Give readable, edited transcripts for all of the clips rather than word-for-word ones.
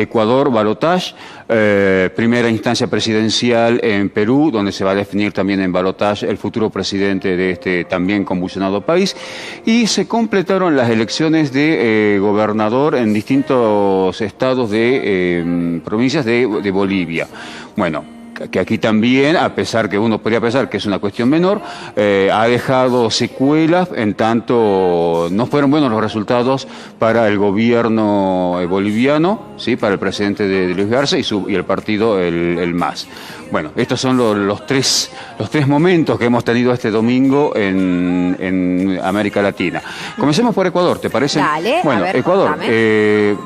Ecuador, balotaje, primera instancia presidencial en Perú, donde se va a definir también en balotaje el futuro presidente de este también convulsionado país, y se completaron las elecciones de gobernador en distintos estados de provincias de Bolivia. Bueno, que aquí también, a pesar que uno podría pensar que es una cuestión menor, ha dejado secuelas, en tanto no fueron buenos los resultados para el gobierno boliviano, ¿sí?, para el presidente de Luis Arce y el partido el MAS. Bueno, estos son los tres momentos que hemos tenido este domingo en América Latina. Comencemos por Ecuador, ¿te parece? Dale, bueno, a ver, Ecuador,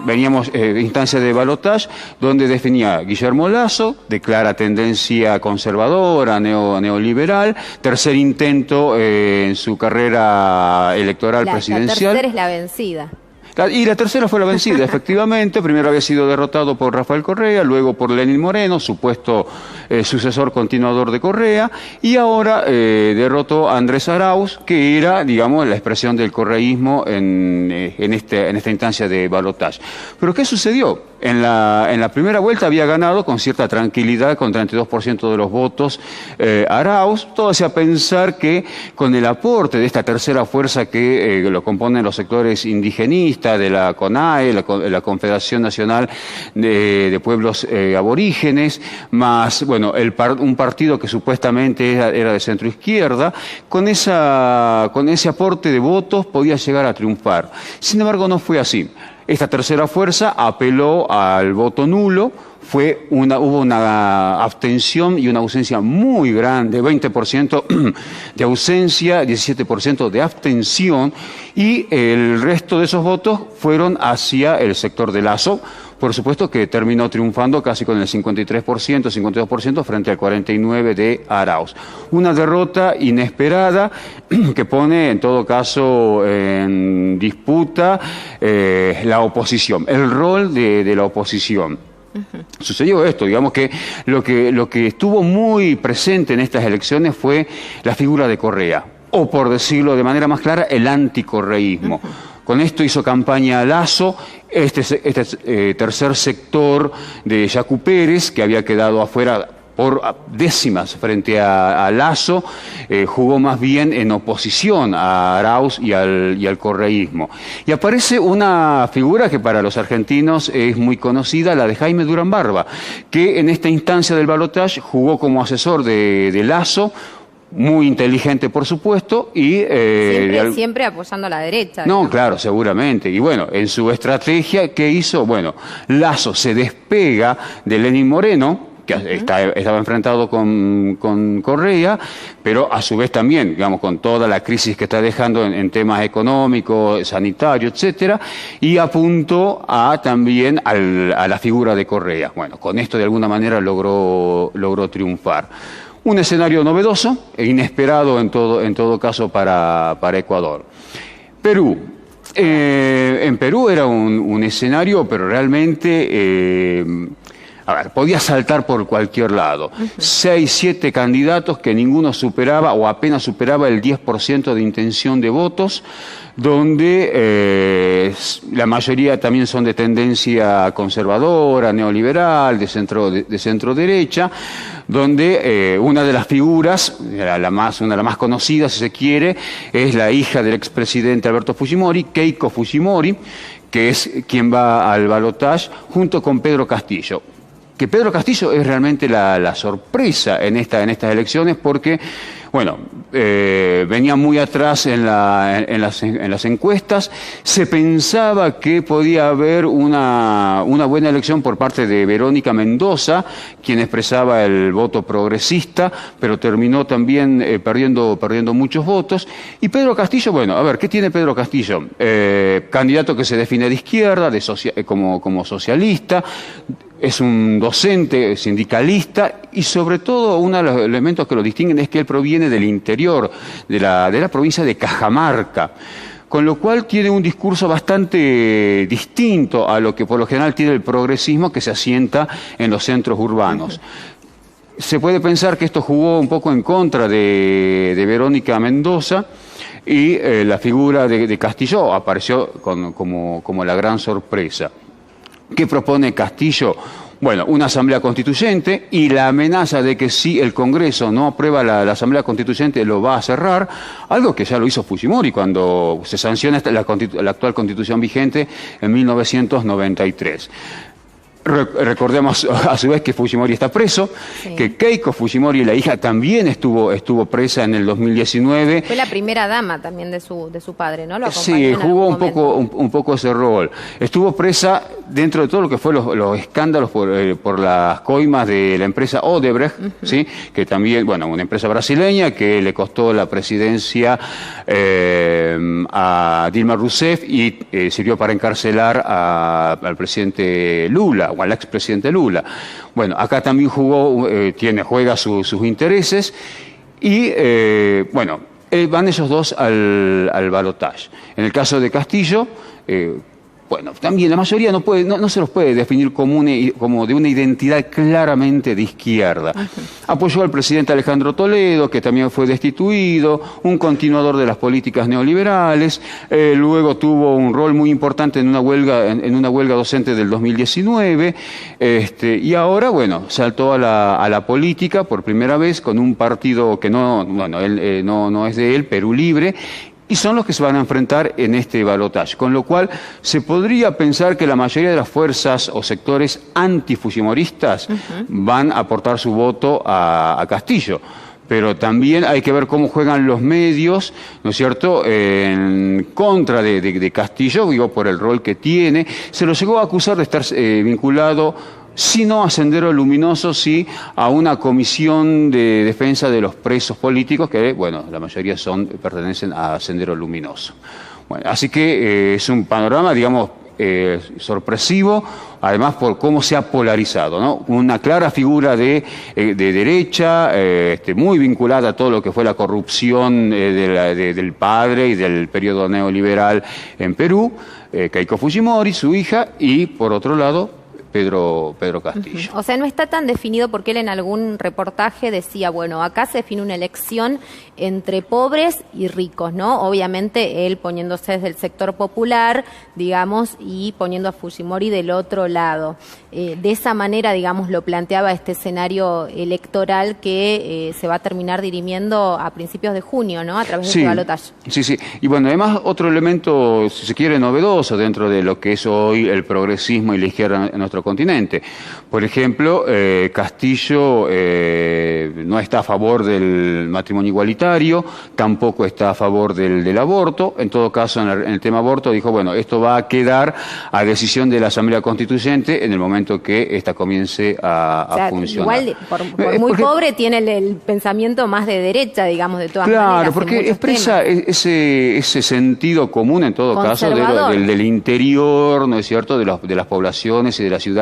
veníamos de instancia de balotaje, donde definía Guillermo Lasso, declara tendencia conservadora, neoliberal, tercer intento en su carrera electoral presidencial. La tercera es la vencida. Y la tercera fue la vencida, efectivamente. Primero había sido derrotado por Rafael Correa, luego por Lenín Moreno, supuesto sucesor continuador de Correa, y ahora derrotó a Andrés Arauz, que era, digamos, la expresión del correísmo en esta instancia de balotaje. Pero ¿qué sucedió? En la primera vuelta había ganado con cierta tranquilidad, con 32% de los votos Arauz. Todo hacía pensar que con el aporte de esta tercera fuerza que lo componen los sectores indigenistas, de la CONAE, la Confederación Nacional de Pueblos Aborígenes, más, bueno, un partido que supuestamente era de centro izquierda, con ese aporte de votos podía llegar a triunfar. Sin embargo, no fue así. Esta tercera fuerza apeló al voto nulo. Hubo una abstención y una ausencia muy grande, 20% de ausencia, 17% de abstención, y el resto de esos votos fueron hacia el sector de Lasso, por supuesto, que terminó triunfando casi con el 53%, 52% frente al 49% de Arauz. Una derrota inesperada que pone en todo caso en disputa la oposición, el rol de la oposición. Sucedió esto, digamos que lo que estuvo muy presente en estas elecciones fue la figura de Correa, o por decirlo de manera más clara, el anticorreísmo. Con esto hizo campaña Lasso, este tercer sector de Yacu Pérez, que había quedado afuera por décimas frente a Lasso, jugó más bien en oposición a Arauz y al correísmo. Y aparece una figura que para los argentinos es muy conocida, la de Jaime Durán Barba, que en esta instancia del balotaje jugó como asesor de Lasso, muy inteligente, por supuesto, y siempre apoyando a la derecha. No, claro, seguramente. Y bueno, en su estrategia, ¿qué hizo? Bueno, Lasso se despega de Lenín Moreno, que estaba enfrentado con Correa, pero a su vez también, digamos, con toda la crisis que está dejando en temas económicos, sanitarios, etcétera, y apuntó también a la figura de Correa. Bueno, con esto de alguna manera logró triunfar. Un escenario novedoso e inesperado en todo caso para Ecuador. Perú. En Perú era un escenario, pero realmente podía saltar por cualquier lado. 6, 7 candidatos que ninguno superaba o apenas superaba el 10% de intención de votos, donde la mayoría también son de tendencia conservadora, neoliberal, de centro derecha, donde una de las figuras, una de las más conocidas, si se quiere, es la hija del expresidente Alberto Fujimori, Keiko Fujimori, que es quien va al balotaje junto con Pedro Castillo. Que Pedro Castillo es realmente la sorpresa en estas elecciones, porque, bueno, venía muy atrás en las encuestas. Se pensaba que podía haber una buena elección por parte de Verónica Mendoza, quien expresaba el voto progresista, pero terminó también perdiendo muchos votos. Y Pedro Castillo, bueno, a ver, ¿qué tiene Pedro Castillo? Candidato que se define de izquierda, como socialista. Es un docente sindicalista y sobre todo uno de los elementos que lo distinguen es que él proviene del interior, de la provincia de Cajamarca, con lo cual tiene un discurso bastante distinto a lo que por lo general tiene el progresismo, que se asienta en los centros urbanos. Se puede pensar que esto jugó un poco en contra de Verónica Mendoza, y la figura de Castillo apareció como la gran sorpresa. ¿Qué propone Castillo? Bueno, una asamblea constituyente y la amenaza de que si el Congreso no aprueba la asamblea constituyente lo va a cerrar, algo que ya lo hizo Fujimori cuando se sanciona la actual constitución vigente en 1993. Recordemos a su vez que Fujimori está preso, sí, que Keiko Fujimori, la hija, también estuvo presa en el 2019. Fue la primera dama también de su padre, ¿no? Lo sí, jugó un poco ese rol. Estuvo presa dentro de todo lo que fue los escándalos por las coimas de la empresa Odebrecht, ¿sí? Que también, bueno, una empresa brasileña que le costó la presidencia a Dilma Rousseff y sirvió para encarcelar al presidente Lula, o al expresidente Lula. Bueno, acá también juega sus intereses y, bueno, van esos dos al balotaje. En el caso de Castillo, bueno, también la mayoría no se los puede definir como de una identidad claramente de izquierda. Apoyó al presidente Alejandro Toledo, que también fue destituido, un continuador de las políticas neoliberales, luego tuvo un rol muy importante en una huelga docente del 2019, y ahora, bueno, saltó a la política por primera vez con un partido que no es de él, Perú Libre, y son los que se van a enfrentar en este balotaje, con lo cual se podría pensar que la mayoría de las fuerzas o sectores antifujimoristas van a aportar su voto a Castillo. Pero también hay que ver cómo juegan los medios, ¿no es cierto?, en contra de Castillo, digo, por el rol que tiene. Se lo llegó a acusar de estar vinculado, si no a Sendero Luminoso, sí a una comisión de defensa de los presos políticos, que, bueno, la mayoría pertenecen a Sendero Luminoso. Bueno, así que es un panorama, digamos, sorpresivo, además por cómo se ha polarizado, ¿no? Una clara figura de derecha, muy vinculada a todo lo que fue la corrupción del padre y del periodo neoliberal en Perú, Keiko Fujimori, su hija, y por otro lado Pedro Castillo. O sea, no está tan definido porque él en algún reportaje decía, bueno, acá se define una elección entre pobres y ricos, ¿no? Obviamente él poniéndose desde el sector popular, digamos, y poniendo a Fujimori del otro lado. De esa manera, digamos, lo planteaba este escenario electoral que se va a terminar dirimiendo a principios de junio, ¿no? A través de este balotaje. Sí. Y bueno, además otro elemento, si se quiere, novedoso dentro de lo que es hoy el progresismo y la izquierda en nuestro continente. Por ejemplo, Castillo no está a favor del matrimonio igualitario, tampoco está a favor del aborto. En todo caso, en el tema aborto dijo, bueno, esto va a quedar a decisión de la Asamblea Constituyente en el momento que esta comience a funcionar. Igual, por muy pobre, tiene el pensamiento más de derecha, digamos, de todas maneras. Claro, porque expresa ese sentido común, en todo caso, del interior, ¿no es cierto?, de las poblaciones y de las ciudades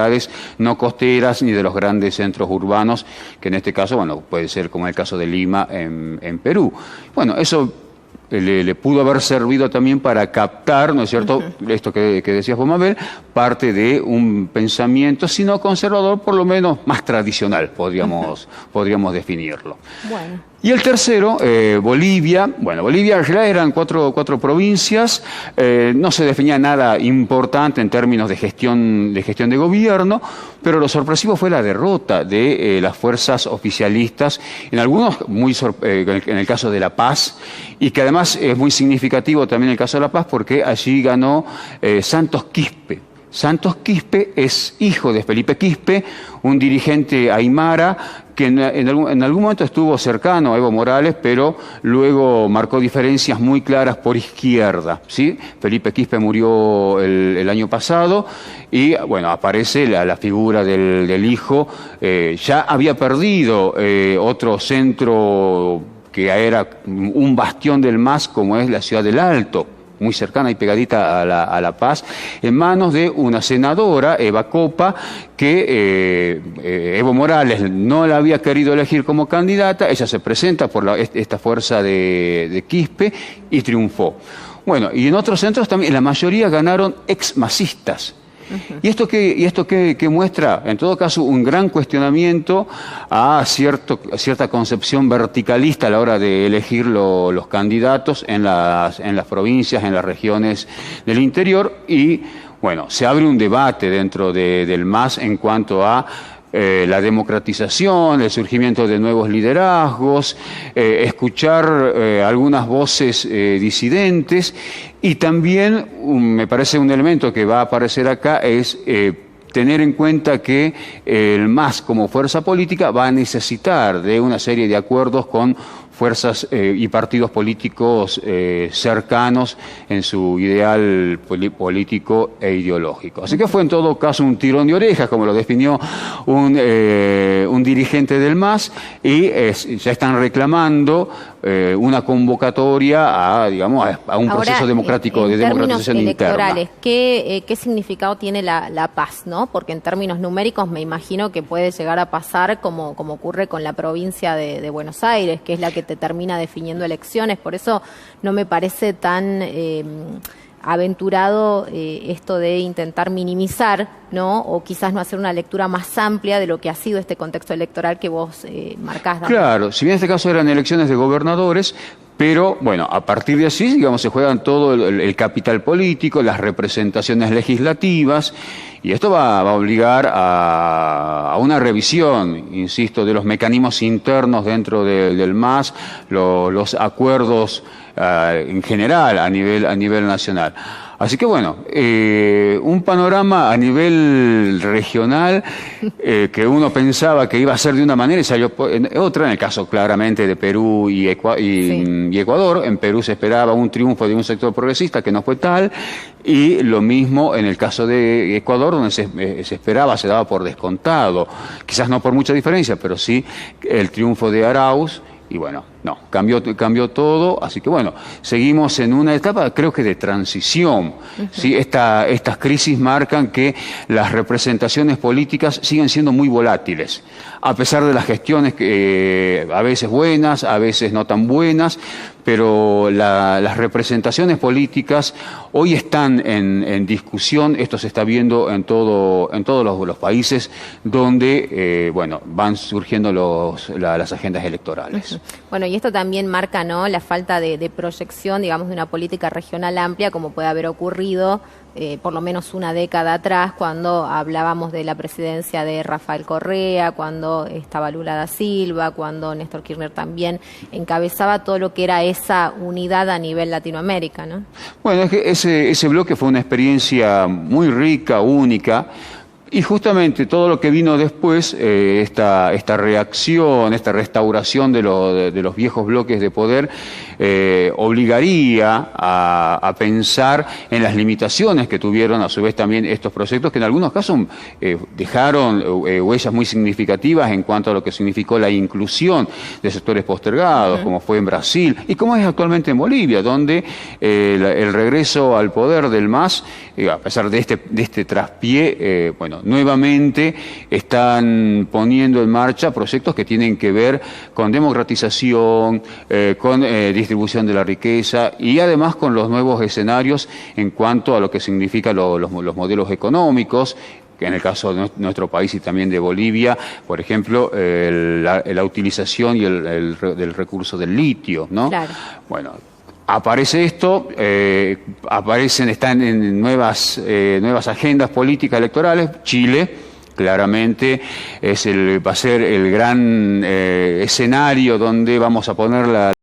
no costeras ni de los grandes centros urbanos, que en este caso, bueno, puede ser como el caso de Lima en Perú. Bueno, eso le pudo haber servido también para captar, ¿no es cierto?, esto que decías vos, Mabel, parte de un pensamiento, si no conservador, por lo menos más tradicional, podríamos definirlo. Bueno. Y el tercero, Bolivia. Bueno, Bolivia en realidad eran cuatro provincias, no se definía nada importante en términos de gestión de gobierno, pero lo sorpresivo fue la derrota de las fuerzas oficialistas, en algunos, en el caso de La Paz, y que además es muy significativo también el caso de La Paz porque allí ganó Santos Quispe. Santos Quispe es hijo de Felipe Quispe, un dirigente aymara que en algún momento estuvo cercano a Evo Morales, pero luego marcó diferencias muy claras por izquierda, ¿sí? Felipe Quispe murió el año pasado y, bueno, aparece la figura del hijo. Ya había perdido otro centro que era un bastión del MAS, como es la ciudad del Alto, muy cercana y pegadita a La Paz, en manos de una senadora, Eva Copa, que Evo Morales no la había querido elegir como candidata. Ella se presenta por esta fuerza de Quispe y triunfó. Bueno, y en otros centros también, la mayoría ganaron ex-masistas. ¿Y esto qué muestra? En todo caso, un gran cuestionamiento a cierta concepción verticalista a la hora de elegir los candidatos en las provincias, en las regiones del interior y, bueno, se abre un debate dentro del MAS en cuanto a la democratización, el surgimiento de nuevos liderazgos, escuchar algunas voces disidentes, y también me parece un elemento que va a aparecer acá es tener en cuenta que el MAS como fuerza política va a necesitar de una serie de acuerdos con fuerzas y partidos políticos cercanos en su ideal político e ideológico. Así que fue en todo caso un tirón de orejas, como lo definió un dirigente del MAS, y ya están reclamando una convocatoria a, digamos, a un proceso democrático de democratización interna. ¿Qué significado tiene la paz, ¿no? Porque en términos numéricos me imagino que puede llegar a pasar como ocurre con la provincia de Buenos Aires, que es la que te termina definiendo elecciones. Por eso no me parece tan aventurado esto de intentar minimizar, ¿no? O quizás no hacer una lectura más amplia de lo que ha sido este contexto electoral que vos marcás, Daniel. Claro, si bien en este caso eran elecciones de gobernadores, pero bueno, a partir de así, digamos, se juegan todo el capital político, las representaciones legislativas, y esto va a obligar a una revisión, insisto, de los mecanismos internos dentro del MAS, los acuerdos en general a nivel nacional. Así que bueno, un panorama a nivel regional que uno pensaba que iba a ser de una manera y salió otra, en el caso claramente de Perú y Ecuador. En Perú se esperaba un triunfo de un sector progresista que no fue tal, y lo mismo en el caso de Ecuador, donde se esperaba, se daba por descontado, quizás no por mucha diferencia, pero sí el triunfo de Arauz. Y bueno, no, cambió todo, así que bueno, seguimos en una etapa, creo que de transición. ¿Sí? Estas crisis marcan que las representaciones políticas siguen siendo muy volátiles, a pesar de las gestiones que a veces buenas, a veces no tan buenas, pero las representaciones políticas hoy están en discusión. Esto se está viendo en todos los países donde bueno, van surgiendo las agendas electorales. Bueno, y esto también marca, ¿no?, la falta de proyección, digamos, de una política regional amplia, como puede haber ocurrido por lo menos una década atrás, cuando hablábamos de la presidencia de Rafael Correa, cuando estaba Lula da Silva, cuando Néstor Kirchner también encabezaba todo lo que era esa unidad a nivel Latinoamérica, ¿no? Bueno, es que ese bloque fue una experiencia muy rica, única. Y justamente todo lo que vino después, esta reacción, esta restauración de los viejos bloques de poder, obligaría a pensar en las limitaciones que tuvieron a su vez también estos proyectos, que en algunos casos dejaron huellas muy significativas en cuanto a lo que significó la inclusión de sectores postergados, como fue en Brasil y como es actualmente en Bolivia, donde el regreso al poder del MAS, a pesar de este traspié, bueno, nuevamente están poniendo en marcha proyectos que tienen que ver con democratización, con distribución de la riqueza y además con los nuevos escenarios en cuanto a lo que significan los modelos económicos, que en el caso de nuestro país y también de Bolivia, por ejemplo, la utilización y del recurso del litio, ¿no? Claro. Bueno, aparece esto, están en nuevas agendas políticas electorales. Chile claramente va a ser el gran escenario donde vamos a poner